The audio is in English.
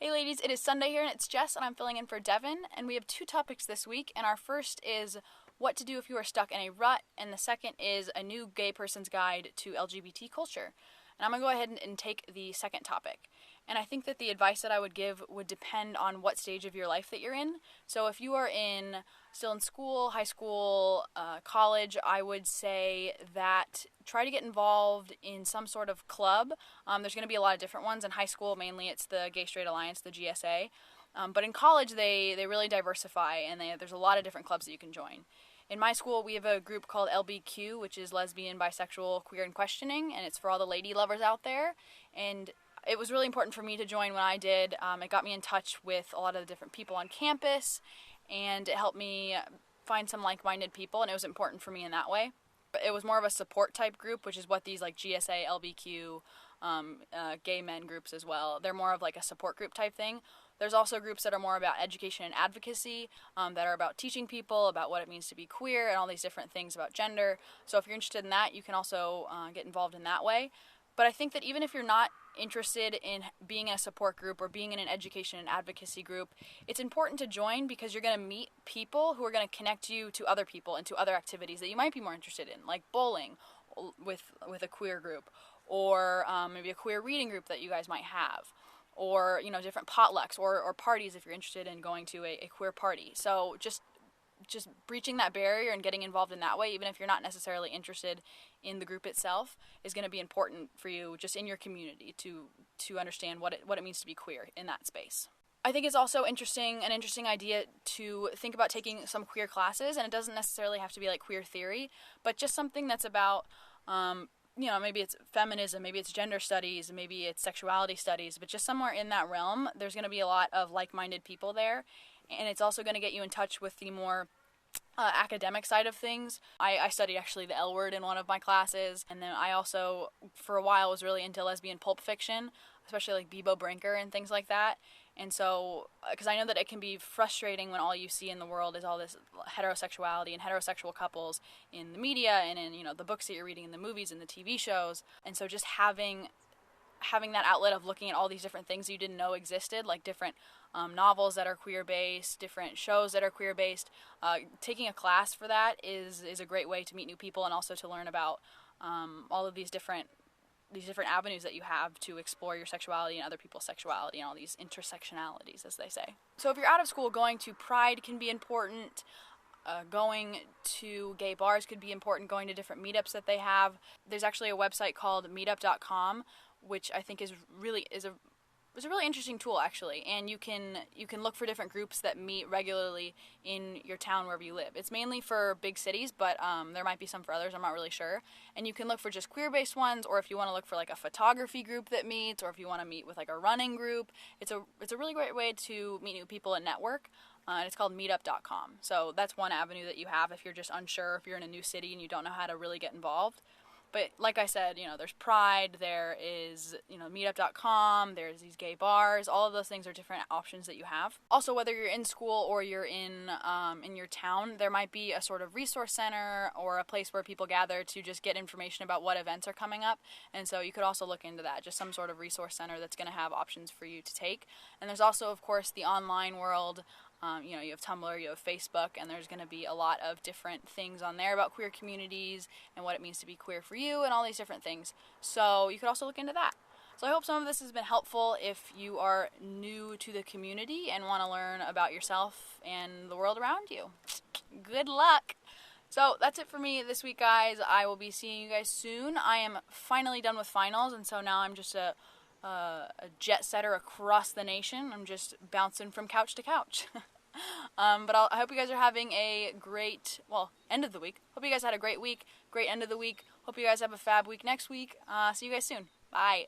Hey ladies, it is Sunday here and it's Jess and I'm filling in for Devin, and we have two topics this week, and our first is what to do if you are stuck in a rut, and the second is a new gay person's guide to LGBT culture. And I'm going to go ahead and take the second topic. And I think that the advice that I would give would depend on what stage of your life that you're in. So if you are still in school, high school, college, I would say that try to get involved in some sort of club. There's going to be a lot of different ones. In high school, mainly it's the Gay Straight Alliance, the GSA. But in college, they really diversify, and there's a lot of different clubs that you can join. In my school, we have a group called LBQ, which is Lesbian, Bisexual, Queer, and Questioning, and it's for all the lady lovers out there. And it was really important for me to join when I did. It got me in touch with a lot of the different people on campus, and it helped me find some like-minded people, and it was important for me in that way. But it was more of a support type group, which is what these like GSA, LBQ, gay men groups as well. They're more of like a support group type thing. There's also groups that are more about education and advocacy, that are about teaching people about what it means to be queer and all these different things about gender. So if you're interested in that, you can also get involved in that way. But I think that even if you're not interested in being in a support group or being in an education and advocacy group, it's important to join because you're going to meet people who are going to connect you to other people and to other activities that you might be more interested in, like bowling with a queer group, or maybe a queer reading group that you guys might have, or different potlucks or parties if you're interested in going to a queer party. So just breaching that barrier and getting involved in that way, even if you're not necessarily interested in the group itself, is going to be important for you just in your community to understand what it means to be queer in that space. I think it's also an interesting idea to think about taking some queer classes, and it doesn't necessarily have to be like queer theory, but just something that's about maybe it's feminism, maybe it's gender studies, maybe it's sexuality studies, but just somewhere in that realm, there's going to be a lot of like-minded people there, and it's also going to get you in touch with the more academic side of things. I studied actually the L word in one of my classes, and then I also, for a while, was really into lesbian pulp fiction, especially like Bebo Brinker and things like that. And so, because I know that it can be frustrating when all you see in the world is all this heterosexuality and heterosexual couples in the media and in, the books that you're reading, in the movies and the TV shows. And so just having that outlet of looking at all these different things you didn't know existed, like different novels that are queer-based, different shows that are queer-based, taking a class for that is a great way to meet new people and also to learn about all of these different avenues that you have to explore your sexuality and other people's sexuality and all these intersectionalities, as they say. So if you're out of school, going to Pride can be important. Going to gay bars could be important. Going to different meetups that they have. There's actually a website called meetup.com, which I think is a really interesting tool, actually, and you can look for different groups that meet regularly in your town wherever you live. It's mainly for big cities, but there might be some for others, I'm not really sure. And you can look for just queer-based ones, or if you want to look for like a photography group that meets, or if you want to meet with like a running group. It's a really great way to meet new people and network, and it's called meetup.com. So that's one avenue that you have if you're just unsure, if you're in a new city and you don't know how to really get involved. But like I said, there's Pride, there is, meetup.com, there's these gay bars, all of those things are different options that you have. Also, whether you're in school or you're in your town, there might be a sort of resource center or a place where people gather to just get information about what events are coming up. And so you could also look into that, just some sort of resource center that's going to have options for you to take. And there's also, of course, the online world. You have Tumblr, you have Facebook, and there's going to be a lot of different things on there about queer communities and what it means to be queer for you and all these different things. So you could also look into that. So I hope some of this has been helpful if you are new to the community and want to learn about yourself and the world around you. Good luck! So that's it for me this week, guys. I will be seeing you guys soon. I am finally done with finals, and so now I'm just a jet setter across the nation. I'm just bouncing from couch to couch. But I hope you guys are having a great, end of the week. Hope you guys had a great week, great end of the week. Hope you guys have a fab week next week. See you guys soon. Bye.